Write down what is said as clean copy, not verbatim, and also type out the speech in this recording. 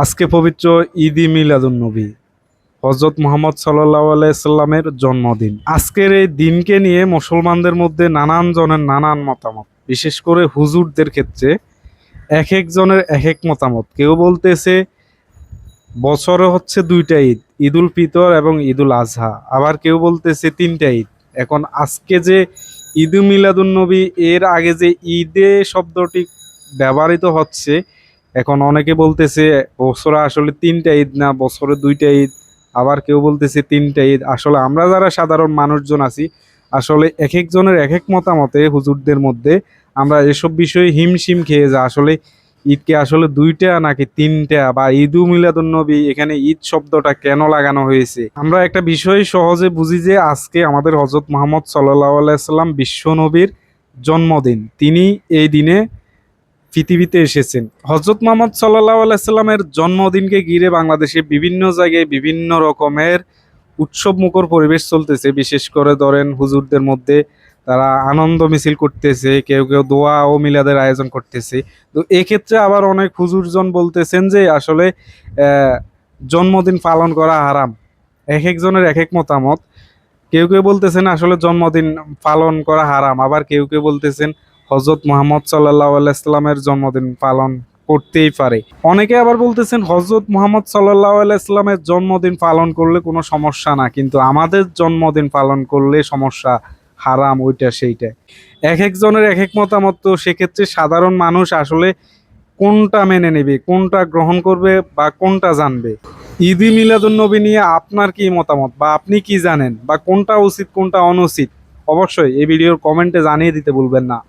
আজকে পবিত্র ঈদ-ই মিলাদুন্নবী, হযরত মুহাম্মদ সাল্লাল্লাহু আলাইহি সাল্লামের জন্মদিন। আজকের এই দিনকে নিয়ে মুসলমানদের মধ্যে নানান জনের নানান মতামত। বিশেষ করে হুজুরদের ক্ষেত্রে এক একজনের এক এক মতামত। কেউ বলতেছে বছরে হচ্ছে দুইটা ঈদ, ঈদুল ফিতর এবং ঈদুল আজহা। আবার কেউ বলতেছে তিনটা ঈদ। এখন আজকে যে ঈদ মিলাদুন্নবী, এর আগে যে ঈদে শব্দটি ব্যবহৃত হচ্ছে, এখন অনেকে বলতেছে বছরে আসলে তিনটা ঈদ না, বছরে দুইটা ঈদ। আবার কেউ বলতেছে তিনটা ঈদ। আসলে আমরা যারা সাধারণ মানুষজন আছি, আসলে এক একজনের এক এক মতামতে হুজুরদের মধ্যে আমরা এসব বিষয়ে হিমশিম খেয়ে যা আসলে ঈদকে আসলে দুইটা নাকি তিনটা, বা ঈদু মিলাদুন্নবী, এখানে ঈদ শব্দটা কেন লাগানো হয়েছে। আমরা একটা বিষয় সহজে বুঝি যে আজকে আমাদের হযরত মুহাম্মদ সাল্লাল্লাহু আলাইহি সাল্লাম বিশ্ব নবীর জন্মদিন। তিনি এই দিনে পৃথিবীতে এসেছেন। হযরত মুহাম্মদ সাল্লাল্লাহু আলাইহি সাল্লামের জন্মদিনকে ঘিরে বাংলাদেশে বিভিন্ন জায়গায় বিভিন্ন রকমের উৎসবমুখর পরিবেশ চলতেছে। বিশেষ করে ধরেন হুজুরদের মধ্যে তারা আনন্দ মিছিল করতেছে, কেউ কেউ দোয়া ও মিলাদের আয়োজন করতেছে। তো এক্ষেত্রে আবার অনেক হুজুরজন বলতেছেন যে আসলে জন্মদিন পালন করা হারাম। এক একজনের এক এক মতামত। কেউ কেউ বলতেছেন আসলে জন্মদিন পালন করা হারাম, আবার কেউ কেউ বলতেছেন হযরত মুহাম্মদ সাল্লাল্লাহু আলাইহি সাল্লামের জন্মদিন পালন করতেই পারে। অনেকে আবার বলতেছেন হযরত মুহাম্মদ সাল্লাল্লাহু আলাইহি সাল্লামের জন্মদিন পালন করলে কোনো সমস্যা না, কিন্তু আমাদের জন্মদিন পালন করলে সমস্যা, হারাম, ওইটা সেইটা। এক একজনের এক এক মতামত। তো সেক্ষেত্রে সাধারণ মানুষ আসলে কোনটা মেনে নেবে, কোনটা গ্রহণ করবে, বা কোনটা জানবে? ঈদ ই মিলাদুন্নবী নিয়ে আপনার কি মতামত, বা আপনি কি জানেন, বা কোনটা উচিত কোনটা অনুচিত? অবশ্যই এই ভিডিওর কমেন্টে জানিয়ে দিতে ভুলবেন না।